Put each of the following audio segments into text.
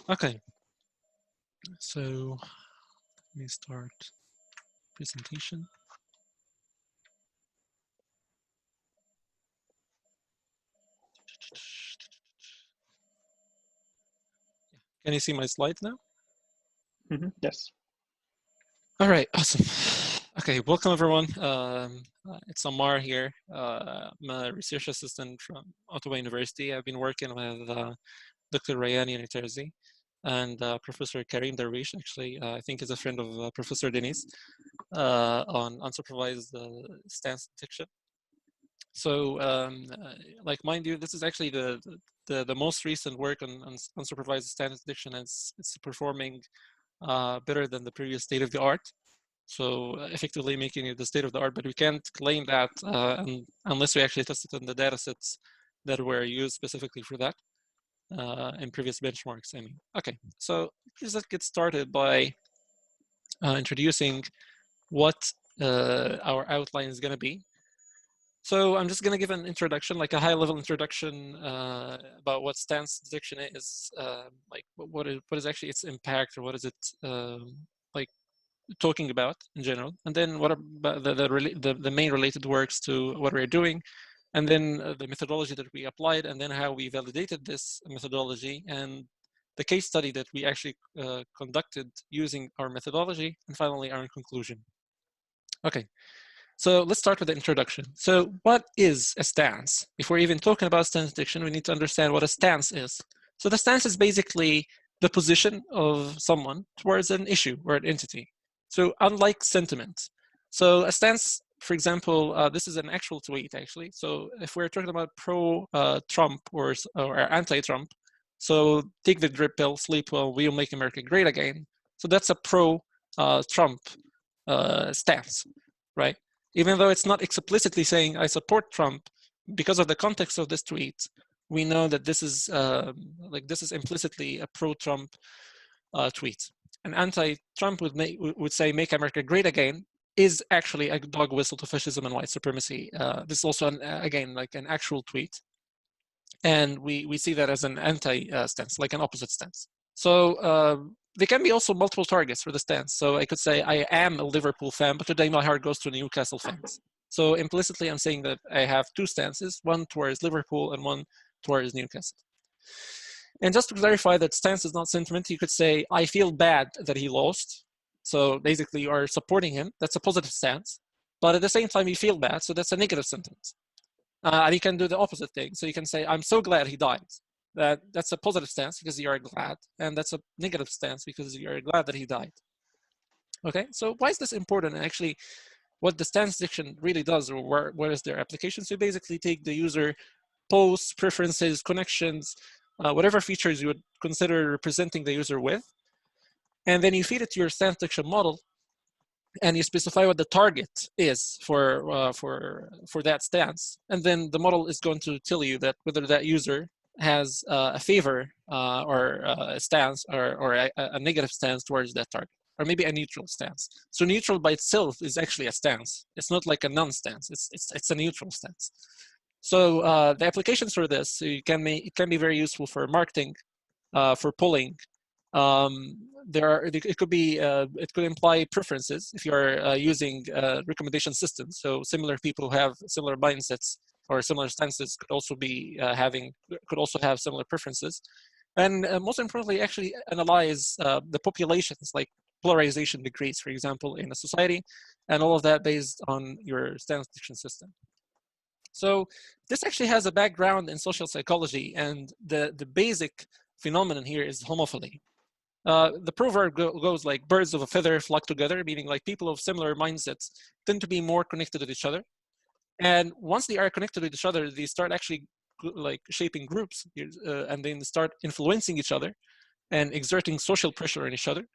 Okay, so let me start presentation. Can you see my slides now? Yes. All right, awesome. Okay, welcome everyone. It's Ammar here. I'm a research assistant from Ottawa University. I've been working with Dr. Rayani Niterzi and Professor Karim Darwish, actually, I think is a friend of Professor Denise, on unsupervised stance detection. So, like mind you, this is actually the most recent work on unsupervised stance detection. It's performing better than the previous state of the art. So effectively making it the state of the art, but we can't claim that unless we actually test it on the data sets that were used specifically for that in previous benchmarks, I mean. Okay, so let's get started by introducing what our outline is gonna be. So I'm just gonna give an introduction, like a high-level introduction about what stance detection is, like what is actually its impact, or what is it like talking about in general, and then what about the main related works to what we're doing, and then the methodology that we applied, and then how we validated this methodology, and the case study that we actually conducted using our methodology, and finally our conclusion. Okay, so let's start with the introduction. So what is a stance? Before even talking about stance detection, we need to understand what a stance is. So the stance is basically the position of someone towards an issue or an entity. So unlike sentiment. So a stance, for example, this is an actual tweet actually. So if we're talking about pro-Trump or anti-Trump, so take the drip pill, sleep well, we'll make America great again. So that's a pro-Trump stance, right? Even though it's not explicitly saying I support Trump, because of the context of this tweet, we know that this is implicitly a pro-Trump tweet. An anti-Trump would say "Make America Great Again" is actually a dog whistle to fascism and white supremacy. This is also again like an actual tweet, and we see that as an anti-stance, like an opposite stance. So there can be also multiple targets for the stance. So I could say I am a Liverpool fan, but today my heart goes to Newcastle fans. So implicitly, I'm saying that I have two stances, one towards Liverpool and one towards Newcastle. And just to clarify that stance is not sentiment, you could say, I feel bad that he lost. So basically, you are supporting him. That's a positive stance. But at the same time, you feel bad. So that's a negative sentence. And you can do the opposite thing. So you can say, I'm so glad he died. That's a positive stance because you are glad. And that's a negative stance because you are glad that he died. Okay, so why is this important? And actually, what the stance detection really does, or what is their application? So you basically take the user posts, preferences, connections, whatever features you would consider representing the user with, and then you feed it to your stance detection model, and you specify what the target is for that stance, and then the model is going to tell you that whether that user has a favor or a stance or a negative stance towards that target, or maybe a neutral stance. So neutral by itself is actually a stance. It's not like a non-stance. It's a neutral stance. So the applications for this, so it can be very useful for marketing, for polling. It could imply preferences if you are using recommendation systems. So similar people who have similar mindsets or similar stances could also have similar preferences, and most importantly, actually analyze the populations, like polarization degrees, for example, in a society, and all of that based on your stance detection system. So this actually has a background in social psychology, and the basic phenomenon here is homophily. The proverb goes like birds of a feather flock together, meaning like people of similar mindsets tend to be more connected with each other. And once they are connected with each other, they start actually like shaping groups, and then start influencing each other and exerting social pressure on each other.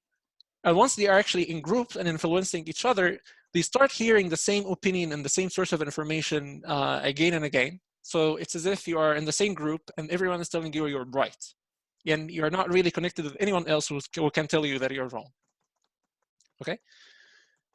And once they are actually in groups and influencing each other, they start hearing the same opinion and the same source of information again and again. So it's as if you are in the same group and everyone is telling you you're right. And you're not really connected with anyone else who can tell you that you're wrong. Okay.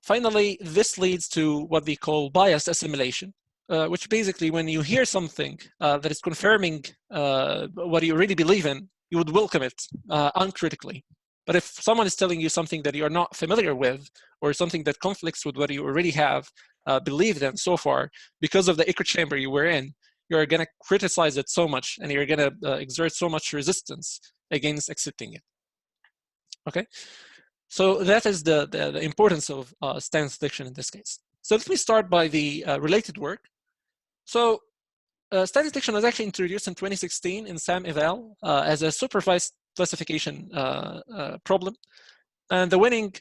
Finally, this leads to what they call biased assimilation, which basically when you hear something that is confirming what you really believe in, you would welcome it uncritically. But if someone is telling you something that you're not familiar with, or something that conflicts with what you already have believed in so far, because of the echo chamber you were in, you're going to criticize it so much, and you're going to exert so much resistance against accepting it. Okay, so that is the importance of stance detection in this case. So let me start by the related work. So stance detection was actually introduced in 2016 in SAM eval as a supervised classification problem. And the winning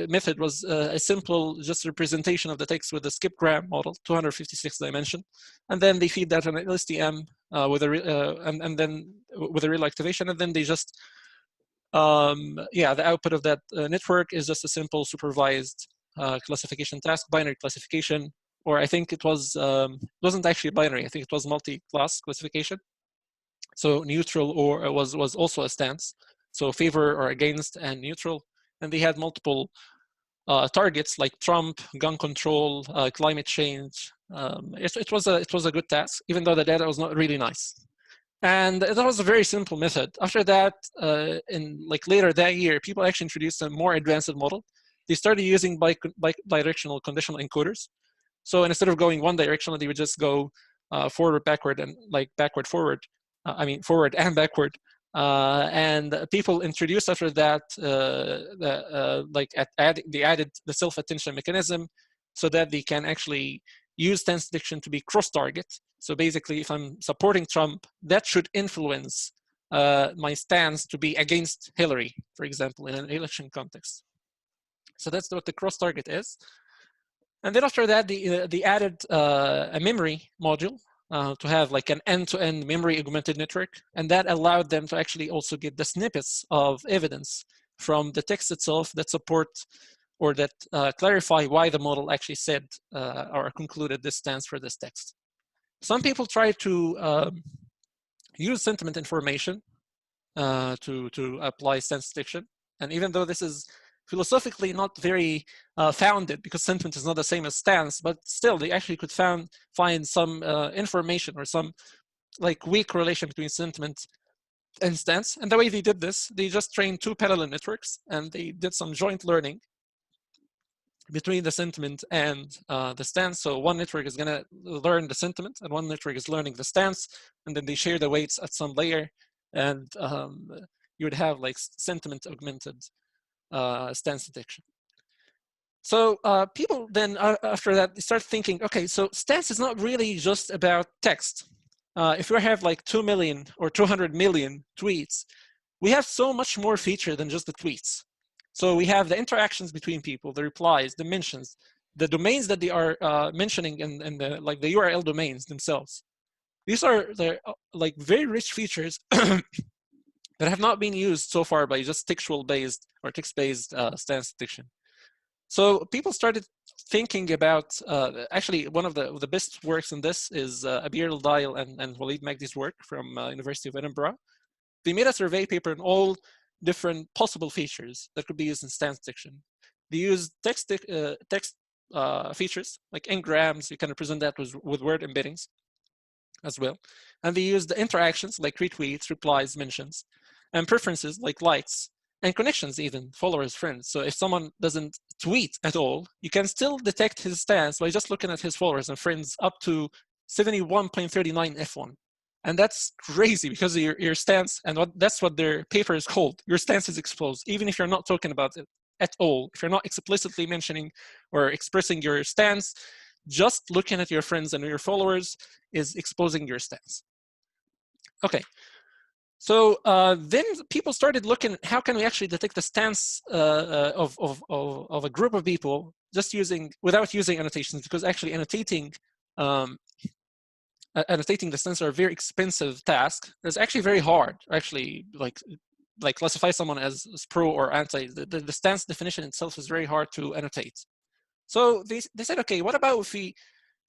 method was a simple just representation of the text with the skip-gram model, 256 dimension, and then they feed that on an LSTM with a and then with a real activation, and then they just the output of that network is just a simple supervised classification task, binary classification, or I think it wasn't actually binary. I think it was multi-class classification. So neutral or was also a stance. So favor or against and neutral. And they had multiple targets like Trump, gun control, climate change. It was a good task, even though the data was not really nice. And that was a very simple method. After that, in like later that year, people actually introduced a more advanced model. They started using bidirectional conditional encoders. So instead of going one direction, they would just go forward, backward, and like backward, forward. Forward and backward. And people introduced after that they added the self-attention mechanism so that they can actually use stance detection to be cross-target. So basically, if I'm supporting Trump, that should influence my stance to be against Hillary, for example, in an election context. So that's what the cross-target is. And then after that, they added a memory module to have like an end-to-end memory augmented network. And that allowed them to actually also get the snippets of evidence from the text itself that support or that clarify why the model actually said or concluded this stance for this text. Some people try to use sentiment information to apply stance detection. And even though this is philosophically not very founded, because sentiment is not the same as stance, but still they actually could find some information or some like weak correlation between sentiment and stance. And the way they did this, they just trained two parallel networks and they did some joint learning between the sentiment and the stance. So one network is going to learn the sentiment and one network is learning the stance, and then they share the weights at some layer, and you would have like sentiment augmented stance detection. So people then after that start thinking, okay, so stance is not really just about text. If we have like 2 million or 200 million tweets, we have so much more feature than just the tweets. So we have the interactions between people, the replies, the mentions, the domains that they are mentioning, and the like the URL domains themselves. These are the like very rich features that have not been used so far by just textual-based or text-based stance detection. So people started thinking about actually one of the best works in this is Abir Al-Dail and Walid Magdi's work from University of Edinburgh. They made a survey paper on all different possible features that could be used in stance detection. They used text features like n-grams. You can represent that with word embeddings as well. And they used the interactions like retweets, replies, mentions, and preferences like likes, and connections even, followers, friends. So if someone doesn't tweet at all, you can still detect his stance by just looking at his followers and friends up to 71.39 F1. And that's crazy because your stance, and that's what their paper is called, your stance is exposed, even if you're not talking about it at all. If you're not explicitly mentioning or expressing your stance, just looking at your friends and your followers is exposing your stance. Okay. So then people started looking, how can we actually detect the stance of a group of people just without using annotations, because actually annotating the stance are a very expensive task. It's actually very hard, actually, like classify someone as pro or anti. The stance definition itself is very hard to annotate. So they said, okay, what about if we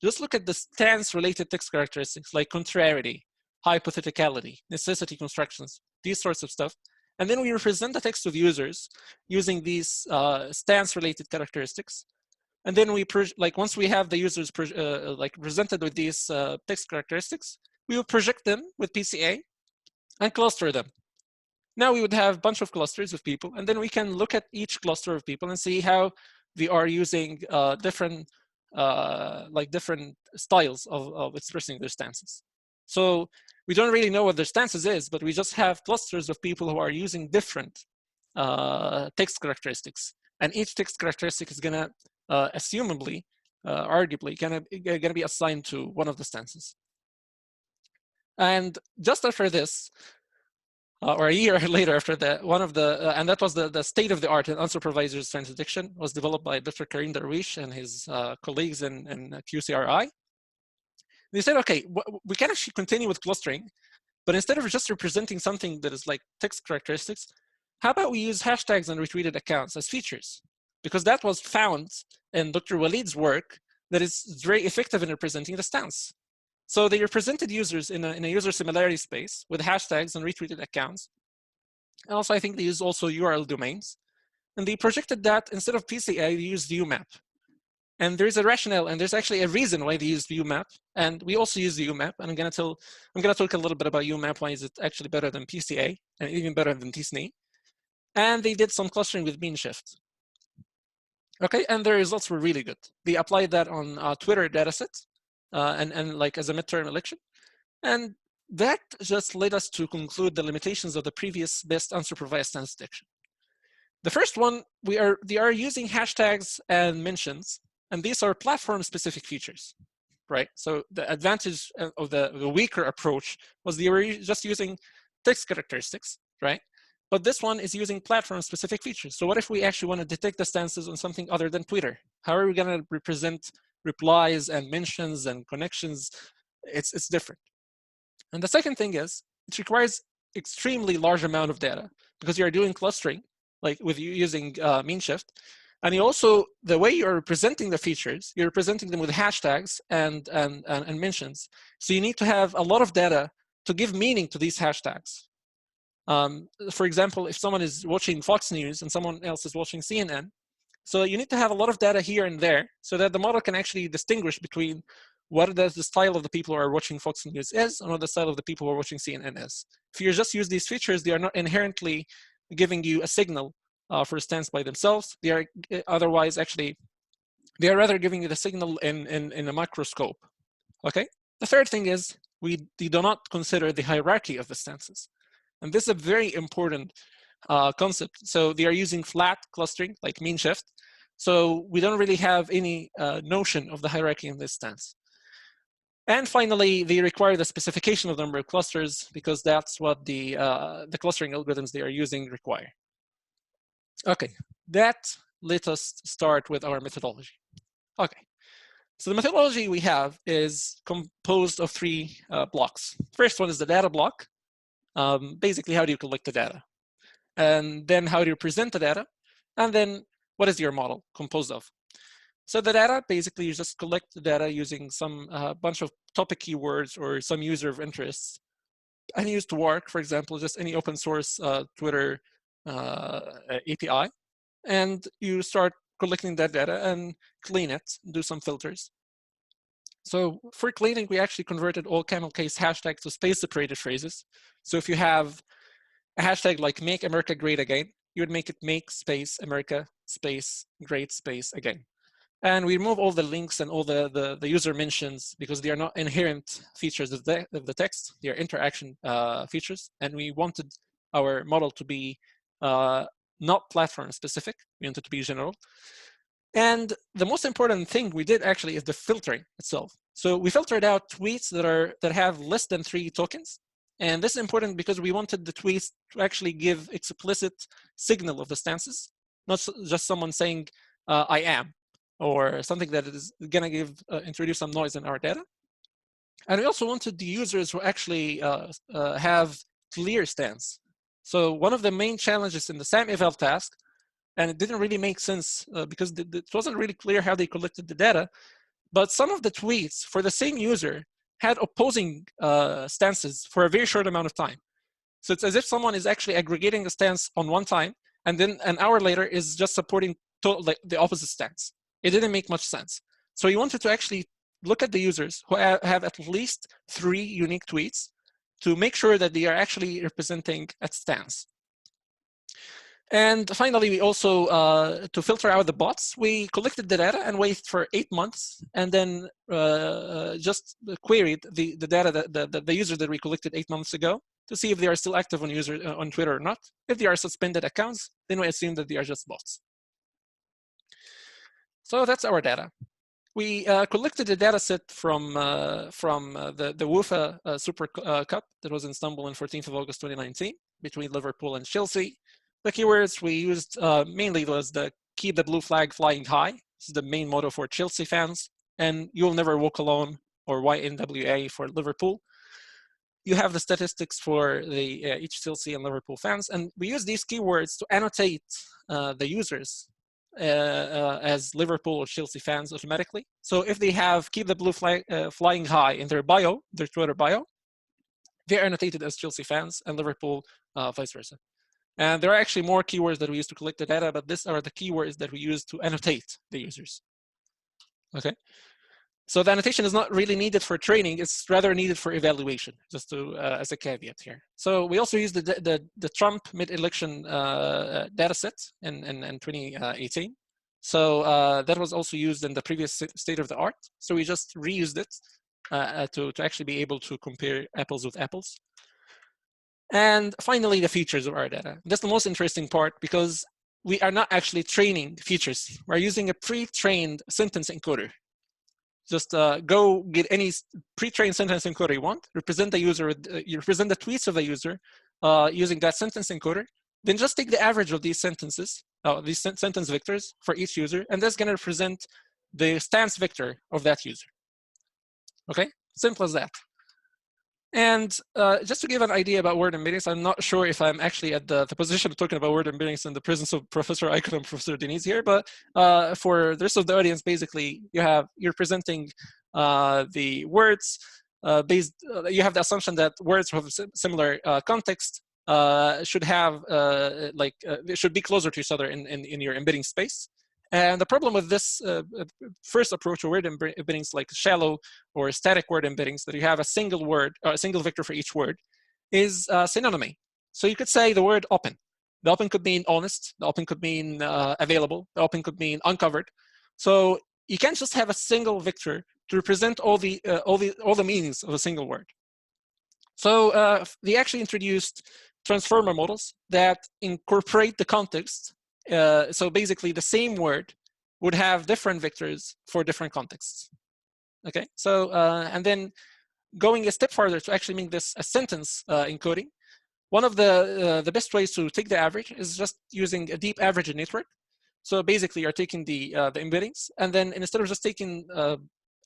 just look at the stance-related text characteristics like contrariety, hypotheticality, necessity constructions, these sorts of stuff. And then we represent the text of users using these stance-related characteristics. And then once we have the users presented with these text characteristics, we will project them with PCA and cluster them. Now we would have a bunch of clusters of people, and then we can look at each cluster of people and see how they are using different styles of expressing their stances. So we don't really know what their stances is, but we just have clusters of people who are using different text characteristics, and each text characteristic is gonna assumably, arguably, gonna be assigned to one of the stances. And just after this, or a year later after that, one of the, and that was the state of the art in unsupervised stance detection, was developed by Dr. Karim Darwish and his colleagues in KUIS AI. They said, okay, we can actually continue with clustering, but instead of just representing something that is like text characteristics, how about we use hashtags and retweeted accounts as features? Because that was found in Dr. Walid's work that is very effective in representing the stance. So they represented users in a user similarity space with hashtags and retweeted accounts. And also, I think they used also URL domains. And they projected that instead of PCA, they used UMAP. And there's a rationale, and there's actually a reason why they used UMAP. And we also use the UMAP. And I'm gonna talk a little bit about UMAP. Why is it actually better than PCA and even better than TSNE? And they did some clustering with mean shift. Okay, and the results were really good. They applied that on Twitter datasets and like as a midterm election. And that just led us to conclude the limitations of the previous best unsupervised stance detection. The first one, they are using hashtags and mentions, and these are platform-specific features, right? So the advantage of the weaker approach was they were just using text characteristics, right? But this one is using platform-specific features. So what if we actually want to detect the stances on something other than Twitter? How are we going to represent replies and mentions and connections? It's different. And the second thing is, it requires extremely large amount of data because you're doing clustering, like with you using mean shift. And you also, the way you're representing the features, you're representing them with hashtags and mentions. So you need to have a lot of data to give meaning to these hashtags. For example, if someone is watching Fox News and someone else is watching CNN, so you need to have a lot of data here and there so that the model can actually distinguish between what the style of the people who are watching Fox News is and what the style of the people who are watching CNN is. If you just use these features, they are not inherently giving you a signal for a stance by themselves. They are otherwise actually, they are rather giving you the signal in a microscope, okay? The third thing is we do not consider the hierarchy of the stances. And this is a very important concept. So they are using flat clustering, like mean shift. So we don't really have any notion of the hierarchy in this stance. And finally, they require the specification of the number of clusters because that's what the clustering algorithms they are using require. Okay, that let us start with our methodology. Okay, so the methodology we have is composed of three blocks. First one is the data block. Basically, how do you collect the data? And then how do you present the data? And then what is your model composed of? So the data, basically, you just collect the data using some bunch of topic keywords or some user of interests. And use to work, for example, just any open source Twitter API. And you start collecting that data and clean it, do some filters. So for cleaning, we actually converted all camel case hashtags to space separated phrases. So if you have a hashtag like make America great again, you would make it make space America space great space again. And we remove all the links and all the user mentions because they are not inherent features of the text. They are interaction features. And we wanted our model to be not platform specific. We wanted to be general. And the most important thing we did actually is the filtering itself. So we filtered out tweets that have less than 3 tokens. And this is important because we wanted the tweets to actually give explicit signal of the stances, not just someone saying, I am, or something that is gonna introduce some noise in our data. And we also wanted the users who actually have clear stance. So one of the main challenges in the SAM eval task, and it didn't really make sense because it wasn't really clear how they collected the data, but some of the tweets for the same user had opposing stances for a very short amount of time. So it's as if someone is actually aggregating a stance on one time, and then an hour later is just supporting like the opposite stance. It didn't make much sense. So we wanted to actually look at the users who have at least 3 unique tweets to make sure that they are actually representing a stance. And finally, we also, to filter out the bots, we collected the data and waited for 8 months, and then just queried the data that the user that we collected 8 months ago to see if they are still active on Twitter or not. If they are suspended accounts, then we assume that they are just bots. So that's our data. We collected a data set from the WUFA Super Cup that was in Istanbul on 14th of August 2019 between Liverpool and Chelsea. The keywords we used mainly was the keep the blue flag flying high. This is the main motto for Chelsea fans, and you'll never walk alone, or YNWA for Liverpool. You have the statistics for the each Chelsea and Liverpool fans, and we use these keywords to annotate the users as Liverpool or Chelsea fans automatically. So if they have keep the blue flag flying high in their bio, their Twitter bio, they're annotated as Chelsea fans, and Liverpool vice versa. And there are actually more keywords that we use to collect the data, but these are the keywords that we use to annotate the users. Okay. So the annotation is not really needed for training, it's rather needed for evaluation, just to as a caveat here. So we also use the Trump mid-election data set in 2018. So that was also used in the previous state of the art. So we just reused it to actually be able to compare apples with apples. And finally, the features of our data. That's the most interesting part, because we are not actually training features. We're using a pre-trained sentence encoder. Just go get any pre-trained sentence encoder you want, represent the user, you represent the tweets of the user using that sentence encoder, then just take the average of these sentences, these sentence vectors for each user, and that's going to represent the stance vector of that user. Okay, simple as that. And just to give an idea about word embeddings, I'm not sure if I'm actually at the position of talking about word embeddings in the presence of Professor Icon and Professor Denise here, but for the rest of the audience, basically, you're presenting the words you have the assumption that words with similar context should have they should be closer to each other in your embedding space. And the problem with this first approach to word embeddings, like shallow or static word embeddings, that you have a single word or a single vector for each word, is synonymy. So you could say the word open. The open could mean honest. The open could mean available. The open could mean uncovered. So you can't just have a single vector to represent all the meanings of a single word. So they actually introduced transformer models that incorporate the context. So basically, the same word would have different vectors for different contexts. Okay, so and then going a step further to actually make this a sentence encoding, one of the best ways to take the average is just using a deep average network. So basically, you're taking the embeddings, and then instead of just taking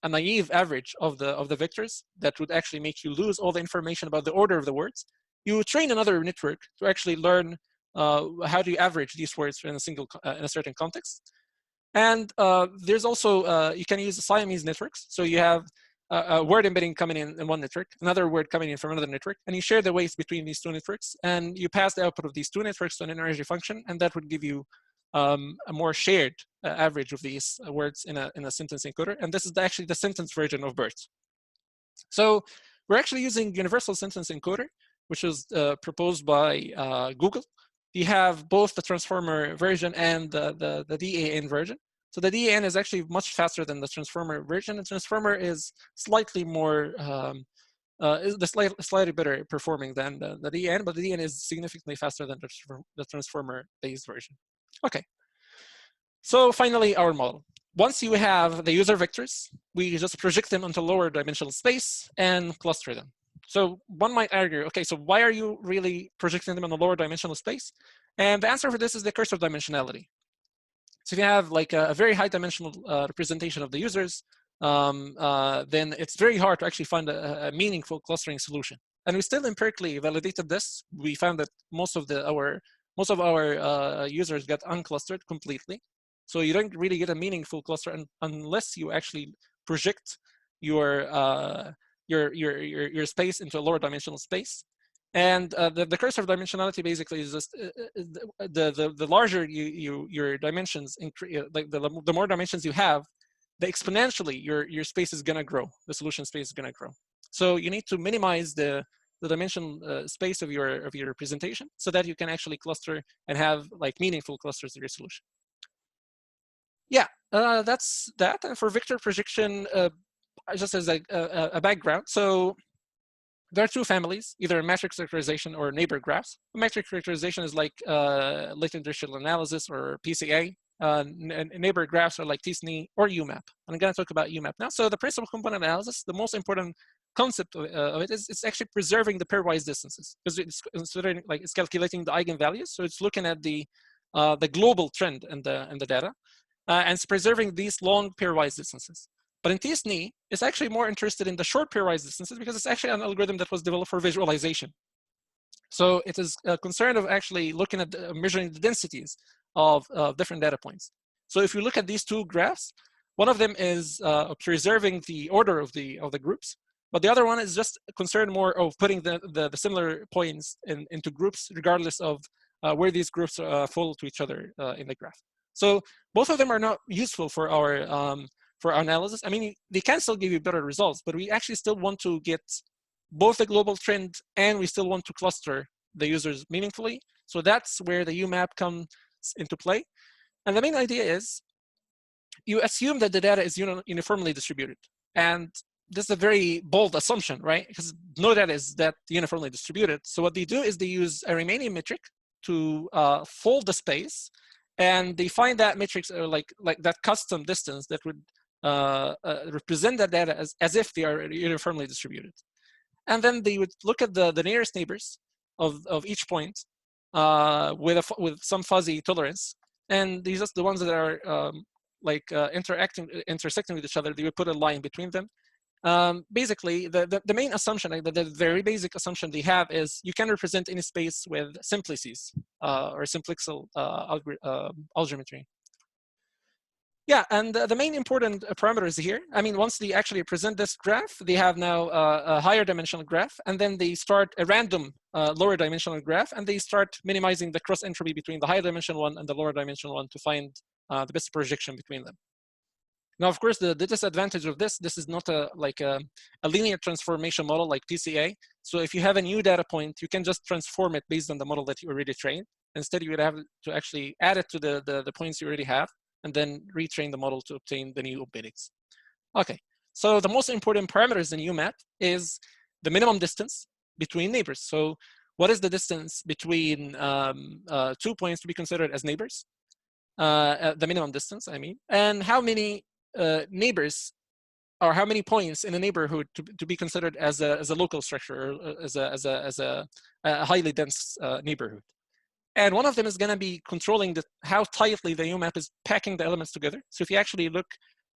a naive average of the vectors that would actually make you lose all the information about the order of the words, you train another network to actually learn how do you average these words in a certain context. And there's also you can use Siamese networks. So you have a word embedding coming in one network, another word coming in from another network, and you share the weights between these two networks, and you pass the output of these two networks to an energy function, and that would give you a more shared average of these words in a sentence encoder. And this is actually the sentence version of BERT. So we're actually using universal sentence encoder, which was proposed by Google. You have both the transformer version and the DAN version. So the DAN is actually much faster than the transformer version. The transformer is slightly more, slightly better performing than the DAN, but the DAN is significantly faster than the transformer-based version. Okay. So finally, our model. Once you have the user vectors, we just project them into lower dimensional space and cluster them. So one might argue, okay, so why are you really projecting them in the lower dimensional space? And the answer for this is the curse of dimensionality. So if you have like a very high dimensional representation of the users, then it's very hard to actually find a meaningful clustering solution. And we still empirically validated this. We found that most of our users get unclustered completely. So you don't really get a meaningful cluster unless you actually project your space into a lower dimensional space. And the curse of dimensionality basically is just the larger your dimensions increase, like the more dimensions you have, the exponentially your space is gonna grow. The solution space is gonna grow. So you need to minimize the the dimension space of your presentation, so that you can actually cluster and have like meaningful clusters of your solution. Yeah, that's that. And for vector projection, just as a background, so there are two families, either matrix vectorization or neighbor graphs. Matrix vectorization is like latent digital analysis or PCA. Neighbor graphs are like t-SNE or UMAP. I'm going to talk about UMAP now. So the principal component analysis, the most important concept of it is it's actually preserving the pairwise distances, because it's considering like it's calculating the eigenvalues. So it's looking at the global trend in the data, and it's preserving these long pairwise distances. But in t-SNE, it's actually more interested in the short pairwise distances because it's actually an algorithm that was developed for visualization. So it is concerned of actually looking at measuring the densities of different data points. So if you look at these two graphs, one of them is preserving the order of the groups, but the other one is just concerned more of putting the similar points into groups, regardless of where these groups fall to each other in the graph. So both of them are not useful for our analysis. I mean, they can still give you better results, but we actually still want to get both the global trend and we still want to cluster the users meaningfully. So that's where the UMAP comes into play. And the main idea is you assume that the data is uniformly distributed. And this is a very bold assumption, right? Because no data is that uniformly distributed. So what they do is they use a Riemannian metric to fold the space, and they find that matrix like that custom distance that would represent that data as if they are uniformly distributed. And then they would look at the nearest neighbors of each point with some fuzzy tolerance. And these are the ones that are intersecting with each other. They would put a line between them. Basically, the main assumption, the very basic assumption they have is you can represent any space with simplices or simplicial algeometry. Yeah, and the main important parameters here, I mean, once they actually present this graph, they have now a higher dimensional graph, and then they start a random lower dimensional graph, and they start minimizing the cross entropy between the higher dimensional one and the lower dimensional one to find the best projection between them. Now, of course, the disadvantage of this is not a linear transformation model like PCA. So if you have a new data point, you can just transform it based on the model that you already trained. Instead, you would have to actually add it to the points you already have, and then retrain the model to obtain the new embeddings. Okay, so the most important parameters in UMAP is the minimum distance between neighbors. So what is the distance between 2 points to be considered as neighbors? The minimum distance, I mean, and how many neighbors or how many points in a neighborhood to be considered as a local structure, or as a highly dense neighborhood. And one of them is going to be controlling how tightly the UMAP is packing the elements together. So if you actually look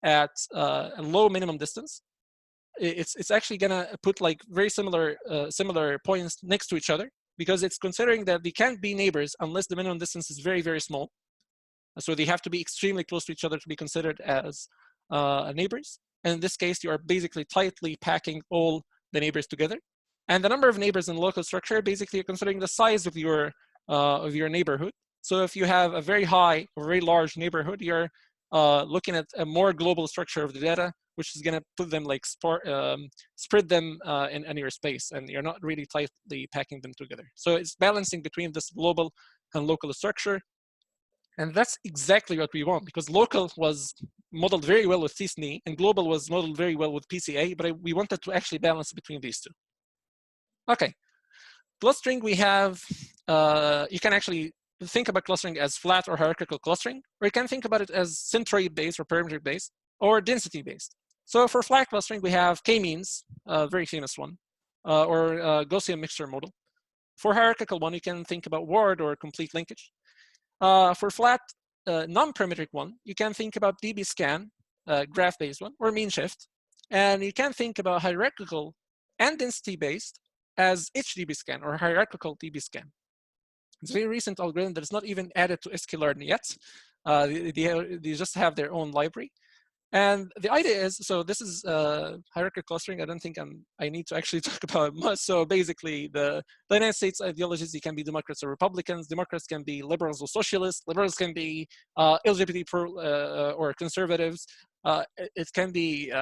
at a low minimum distance, it's actually going to put like very similar points next to each other, because it's considering that they can't be neighbors unless the minimum distance is very, very small. So they have to be extremely close to each other to be considered as neighbors. And in this case, you are basically tightly packing all the neighbors together. And the number of neighbors in the local structure, basically you're considering the size of your neighborhood. So if you have a very high or very large neighborhood, you're looking at a more global structure of the data, which is going to put them like spread them in your space, and you're not really tightly packing them together. So it's balancing between this global and local structure. And that's exactly what we want, because local was modeled very well with t-SNE and global was modeled very well with PCA, but we wanted to actually balance between these two. Okay, clustering we have, you can actually think about clustering as flat or hierarchical clustering, or you can think about it as centroid-based or parameter-based or density-based. So for flat clustering, we have k-means, a very famous one, or Gaussian mixture model. For hierarchical one, you can think about word or complete linkage. For flat non-parametric one, you can think about dbScan, graph-based one, or mean shift. And you can think about hierarchical and density-based as HDBScan or hierarchical dbScan. It's a very recent algorithm that is not even added to sklearn yet. They just have their own library. And the idea is, so this is hierarchical clustering. I don't think I need to actually talk about it much. So basically, the United States ideologies, they can be Democrats or Republicans. Democrats can be liberals or socialists. Liberals can be LGBT or conservatives. It can be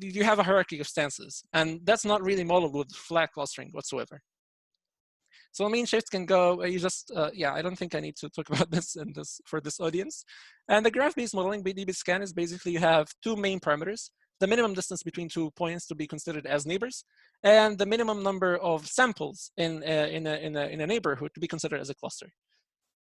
you have a hierarchy of stances, and that's not really modeled with flat clustering whatsoever. So mean shift can go, you just, yeah, I don't think I need to talk about this for this audience. And the graph-based modeling DB-scan is basically you have two main parameters: the minimum distance between 2 points to be considered as neighbors, and the minimum number of samples in a neighborhood to be considered as a cluster.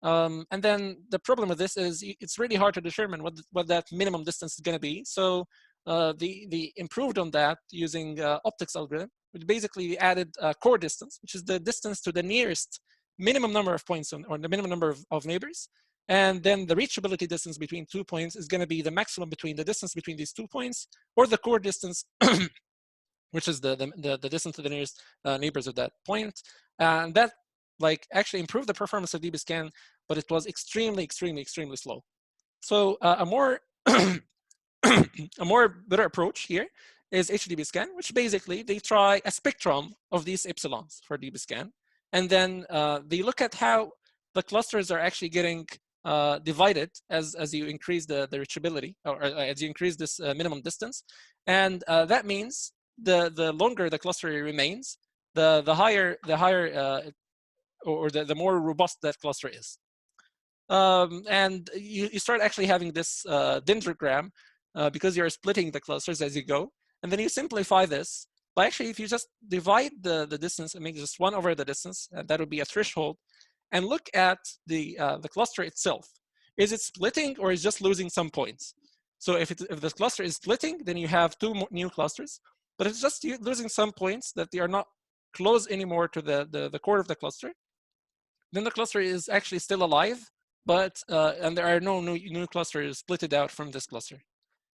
And then the problem with this is it's really hard to determine what that minimum distance is going to be. So the improved on that using optics algorithm, which basically added core distance, which is the distance to the nearest minimum number of points or the minimum number of neighbors. And then the reachability distance between 2 points is going to be the maximum between the distance between these 2 points, or the core distance, which is the distance to the nearest neighbors of that point. And that actually improved the performance of DB-scan, but it was extremely slow. So a more better approach here is HDB-scan, which basically they try a spectrum of these epsilons for DB-scan, and then they look at how the clusters are actually getting divided as you increase the reachability, or as you increase this minimum distance, and that means the longer the cluster remains, the higher or the more robust that cluster is. And you start actually having this dendrogram because you're splitting the clusters as you go. And then you simplify this by actually, if you just divide the distance and make just 1 over the distance, that would be a threshold, and look at the cluster itself. Is it splitting or is it just losing some points? So if the cluster is splitting, then you have 2 new clusters. But if it's just losing some points that they are not close anymore to the core of the cluster, then the cluster is actually still alive, but and there are no new clusters splitted out from this cluster.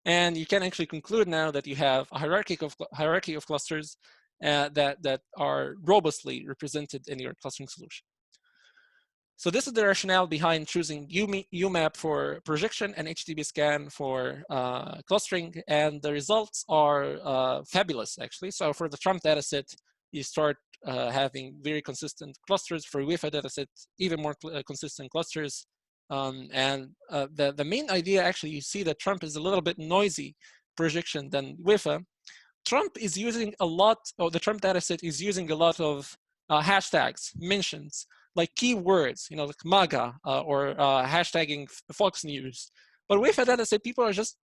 And you can actually conclude now that you have a hierarchy of clusters that are robustly represented in your clustering solution. So this is the rationale behind choosing UMAP for projection and HDB-scan for clustering, and the results are fabulous, actually. So for the Trump dataset, you start having very consistent clusters. For UEFA dataset, even more consistent clusters. And the main idea, actually, you see that Trump is a little bit noisy projection than UEFA. Trump is using a lot, or the Trump dataset is using a lot of hashtags, mentions, like keywords, like MAGA or hashtagging Fox News. But with a dataset, people are just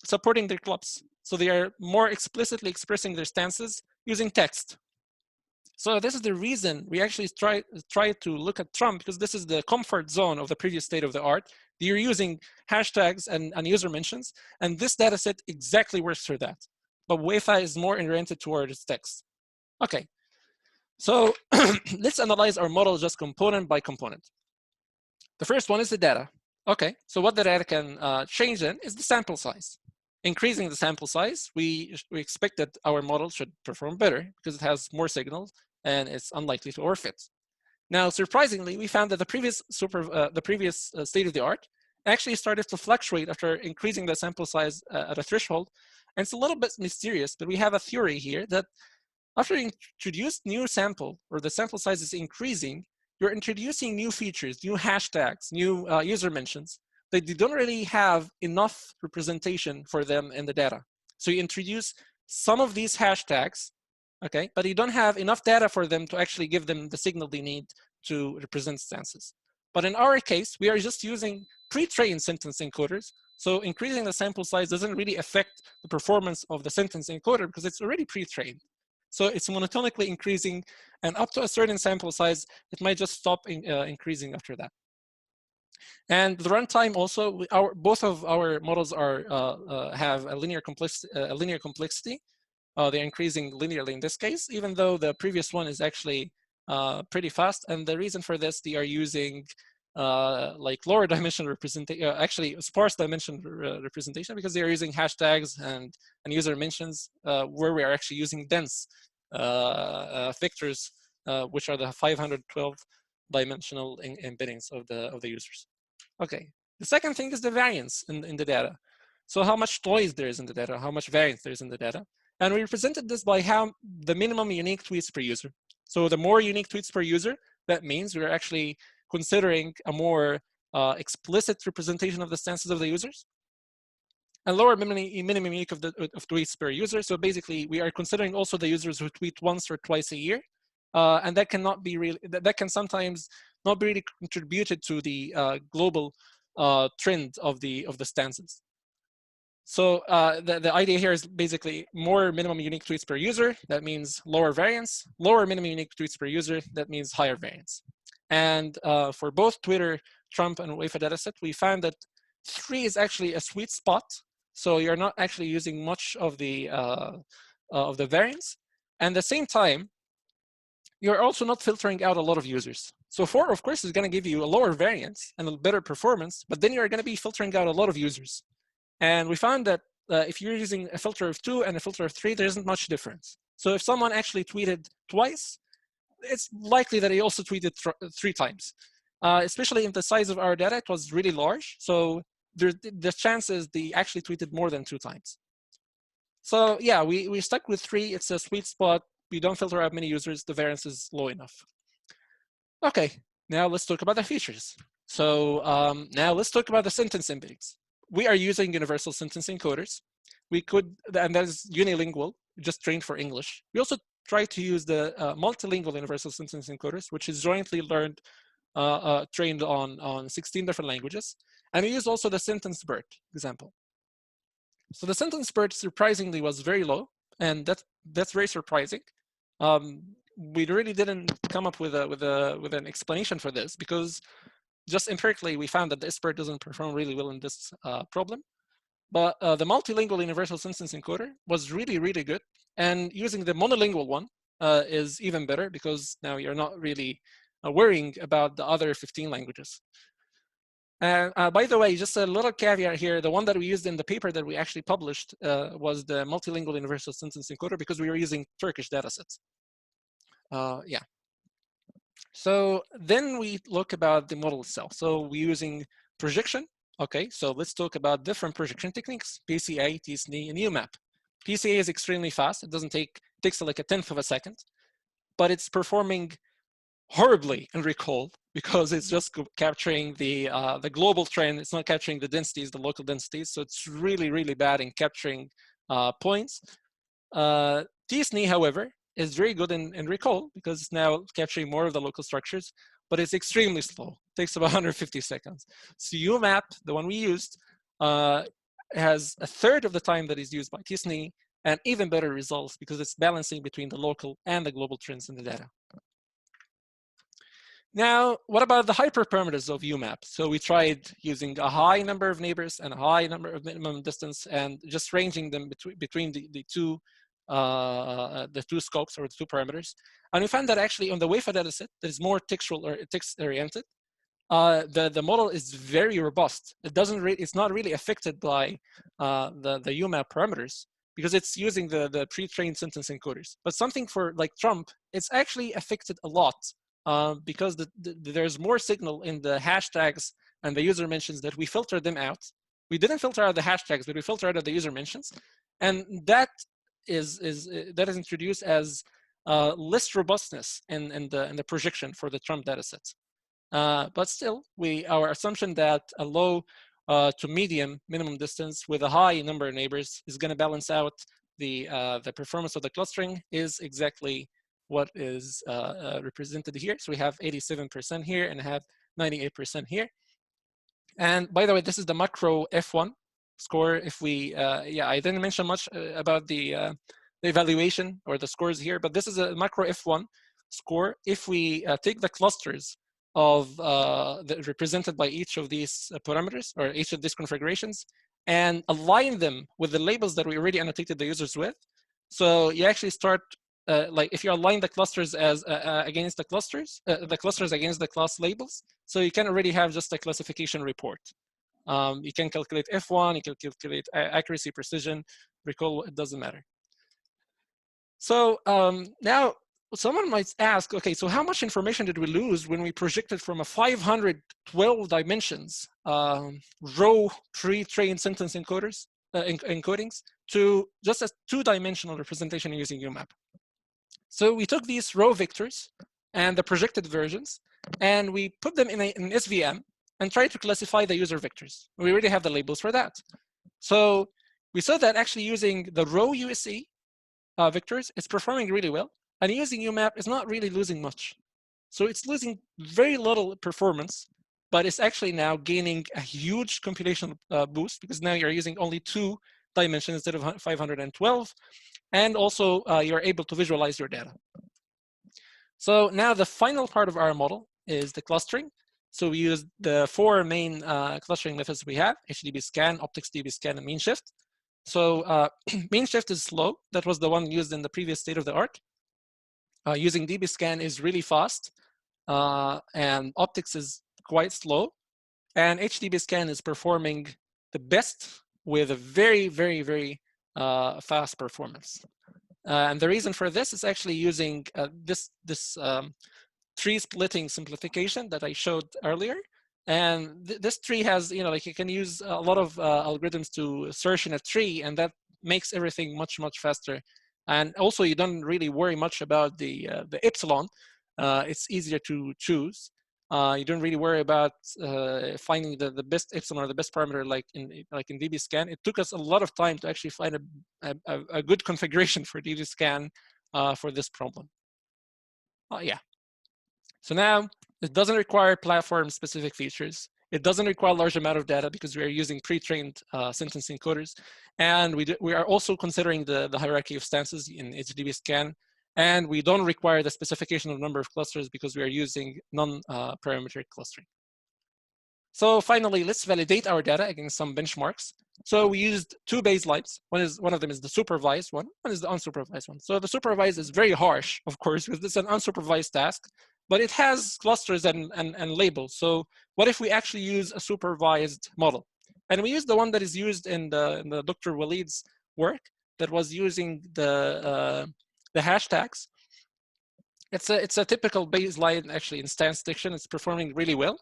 supporting their clubs. So they are more explicitly expressing their stances using text. So this is the reason we actually try to look at Trump, because this is the comfort zone of the previous state of the art. You're using hashtags and user mentions, and this dataset exactly works for that. But UEFA is more oriented towards text. Okay, so let's analyze our model just component by component. The first one is the data. Okay, so what the data can change in is the sample size. Increasing the sample size, we expect that our model should perform better because it has more signals and it's unlikely to overfit. Now, surprisingly, we found that the previous state of the art actually started to fluctuate after increasing the sample size at a threshold. And it's a little bit mysterious, but we have a theory here that after you introduce new sample, or the sample size is increasing, you're introducing new features, new hashtags, new user mentions, that you don't really have enough representation for them in the data. So you introduce some of these hashtags, okay, but you don't have enough data for them to actually give them the signal they need to represent stances. But in our case, we are just using pre-trained sentence encoders. So increasing the sample size doesn't really affect the performance of the sentence encoder because it's already pre-trained. So it's monotonically increasing, and up to a certain sample size, it might just stop increasing after that. And the runtime also, both of our models have a linear complexity. They're increasing linearly in this case, even though the previous one is actually pretty fast. And the reason for this, they are using like lower dimension representation, actually sparse dimension representation, because they are using hashtags and user mentions where we are actually using dense vectors, which are the 512 dimensional embeddings of the users. Okay, the second thing is the variance in the data. So how much noise there is in the data, how much variance there is in the data. And we represented this by how the minimum unique tweets per user. So the more unique tweets per user, that means we're actually considering a more explicit representation of the stances of the users. and lower minimum unique of tweets per user. So basically, we are considering also the users who tweet once or twice a year, and that cannot be really, that can sometimes not be really contributed to the global trend of the stances. So the idea here is basically more minimum unique tweets per user. That means lower variance. Lower minimum unique tweets per user. That means higher variance. And for both Twitter, Trump, and UEFA dataset, we found that 3 is actually a sweet spot. So you're not actually using much of the variance. And at the same time, you're also not filtering out a lot of users. So 4, of course, is going to give you a lower variance and a better performance, but then you're going to be filtering out a lot of users. And we found that if you're using a filter of 2 and a filter of 3, there isn't much difference. So if someone actually tweeted twice, it's likely that he also tweeted 3 times, especially if the size of our data, it was really large. So the chances they actually tweeted more than 2 times. So yeah, we stuck with 3. It's a sweet spot. We don't filter out many users. The variance is low enough. Okay, now let's talk about the features. So now let's talk about the sentence embeddings. We are using universal sentence encoders. We could, and that is unilingual, just trained for English. We also try to use the multilingual universal sentence encoders, which is jointly learned, trained on 16 different languages. And we use also the sentence BERT example. So the sentence BERT surprisingly was very low, and that's very surprising. We really didn't come up with an explanation for this, because just empirically we found that the SBERT doesn't perform really well in this problem. But the multilingual universal sentence encoder was really, really good. And using the monolingual one is even better, because now you're not really worrying about the other 15 languages. And by the way, just a little caveat here, the one that we used in the paper that we actually published was the multilingual universal sentence encoder, because we were using Turkish datasets. Yeah. So then we look about the model itself. So we're using projection. Okay, so let's talk about different projection techniques: PCA, TSNE, and UMAP. PCA is extremely fast. It takes like 1/10 of a second, but it's performing horribly in recall, because it's just capturing the global trend. It's not capturing the densities, the local densities. So it's really, really bad in capturing points. TSNE, however, is very good in recall, because it's now capturing more of the local structures, but it's extremely slow. It takes about 150 seconds. So UMAP, the one we used, has 1/3 of the time that is used by TSNE, and even better results, because it's balancing between the local and the global trends in the data. Now, what about the hyperparameters of UMAP? So we tried using a high number of neighbors and a high number of minimum distance, and just ranging them between the two scopes, or the 2 parameters. And we found that actually on the UEFA dataset that is more textual or text oriented, the model is very robust. It's not really affected by the UMAP parameters, because it's using the pre-trained sentence encoders. But something for like Trump, it's actually affected a lot, because there's more signal in the hashtags and the user mentions that we filtered them out. We didn't filter out the hashtags, but we filtered out the user mentions, and that is introduced as less robustness in the projection for the Trump datasets. But still, our assumption that a low to medium minimum distance with a high number of neighbors is going to balance out the performance of the clustering is exactly what is represented here. So we have 87% here and have 98% here. And by the way, this is the macro F1 score. If we, yeah, I didn't mention much about the evaluation or the scores here, but this is a macro F1 score. If we take the clusters of represented by each of these parameters, or each of these configurations, and align them with the labels that we already annotated the users with. So you actually start, like if you align the clusters as against the clusters against the class labels, so you can already have just a classification report. You can calculate F1, you can calculate accuracy, precision, recall, it doesn't matter. So now someone might ask, okay, so how much information did we lose when we projected from a 512 dimensions row pre-trained sentence encodings to just a 2-dimensional representation using UMAP? So we took these row vectors and the projected versions, and we put them in an SVM and tried to classify the user vectors. We already have the labels for that. So we saw that actually using the row USE vectors, it's performing really well. And using UMAP is not really losing much. So it's losing very little performance, but it's actually now gaining a huge computational boost because now you're using only 2 dimensions instead of 512. And also you're able to visualize your data. So now the final part of our model is the clustering. So we use the 4 main clustering methods we have: HDB scan, optics DB scan, and mean shift. So mean shift is slow. That was the one used in the previous state of the art. Using DB scan is really fast, and optics is quite slow. And HDB scan is performing the best with a very, very, very fast performance. And the reason for this is actually using this tree splitting simplification that I showed earlier. And this tree has, like you can use a lot of algorithms to search in a tree, and that makes everything much, much faster. And also you don't really worry much about the epsilon. It's easier to choose. You don't really worry about finding the best epsilon or the best parameter like in DB scan. It took us a lot of time to actually find a good configuration for DB scan for this problem. Yeah. So now it doesn't require platform-specific features. It doesn't require a large amount of data because we are using pre-trained sentence encoders. And we are also considering the hierarchy of stances in HDB scan. And we don't require the specification of number of clusters because we are using non-parametric clustering. So finally, let's validate our data against some benchmarks. So we used 2 baselines. One of them is the supervised one is the unsupervised one. So the supervised is very harsh, of course, because it's an unsupervised task, but it has clusters and labels. So what if we actually use a supervised model? And we use the one that is used in the Dr. Walid's work that was using the hashtags. It's a typical baseline actually in stance detection. It's performing really well.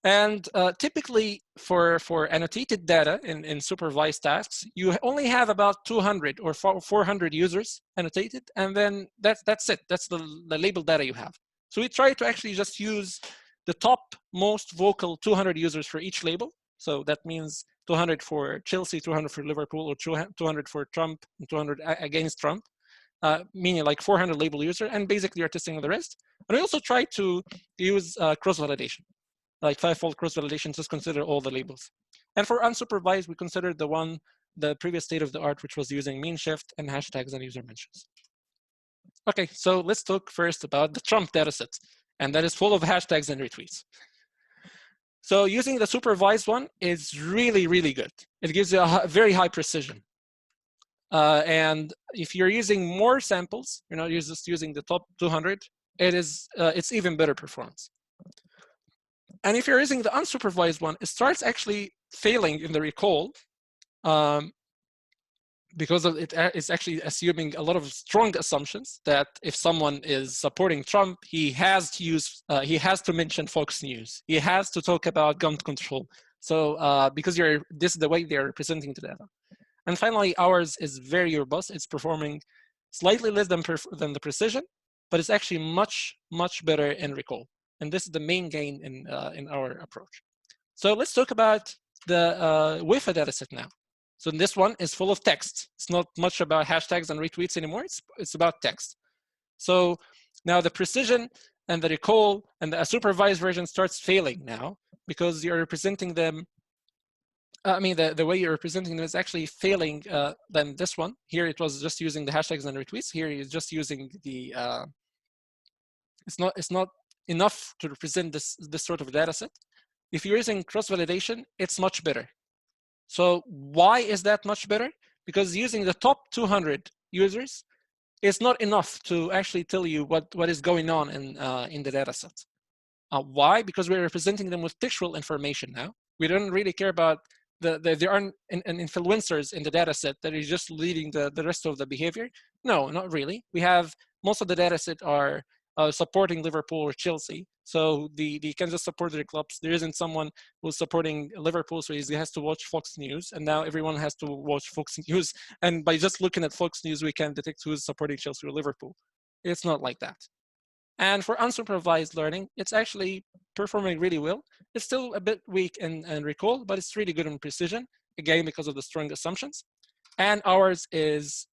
And typically for annotated data in supervised tasks, you only have about 200 or 400 users annotated, and then that's it. That's the label data you have. So we try to actually just use the top most vocal 200 users for each label. So that means 200 for Chelsea, 200 for Liverpool, or 200 for Trump, and 200 against Trump, meaning like 400 label user, and basically you're testing the rest. And we also try to use cross-validation. Like 5-fold cross-validation, just consider all the labels. And for unsupervised, we considered the previous state of the art, which was using mean shift and hashtags and user mentions. Okay, so let's talk first about the Trump dataset, and that is full of hashtags and retweets. So using the supervised one is really, really good. It gives you a very high precision. And if you're using more samples, you're not just using the top 200, it's even better performance. And if you're using the unsupervised one, it starts actually failing in the recall because it's actually assuming a lot of strong assumptions that if someone is supporting Trump, he has to mention Fox News. He has to talk about gun control. So because this is the way they're presenting the data. And finally, ours is very robust. It's performing slightly less than the precision, but it's actually much, much better in recall. And this is the main gain in our approach. So let's talk about the WIFA dataset now. So this one is full of text. It's not much about hashtags and retweets anymore. It's about text. So now the precision and the recall and the supervised version starts failing now because you're representing them. I mean, the way you're representing them is actually failing than this one. Here it was just using the hashtags and retweets. Here it's just using the. It's not enough to represent this sort of data set. If you're using cross-validation, it's much better. So why is that much better? Because using the top 200 users is not enough to actually tell you what is going on in the data set. Why? Because we're representing them with textual information now. We don't really care about there aren't influencers in the data set that is just leading the rest of the behavior. No, not really. We have most of the data set are supporting Liverpool or Chelsea. So they can just support their clubs. There isn't someone who's supporting Liverpool, so he has to watch Fox News. And now everyone has to watch Fox News. And by just looking at Fox News, we can detect who's supporting Chelsea or Liverpool. It's not like that. And for unsupervised learning, it's actually performing really well. It's still a bit weak in recall, but it's really good in precision. again, because of the strong assumptions. And ours is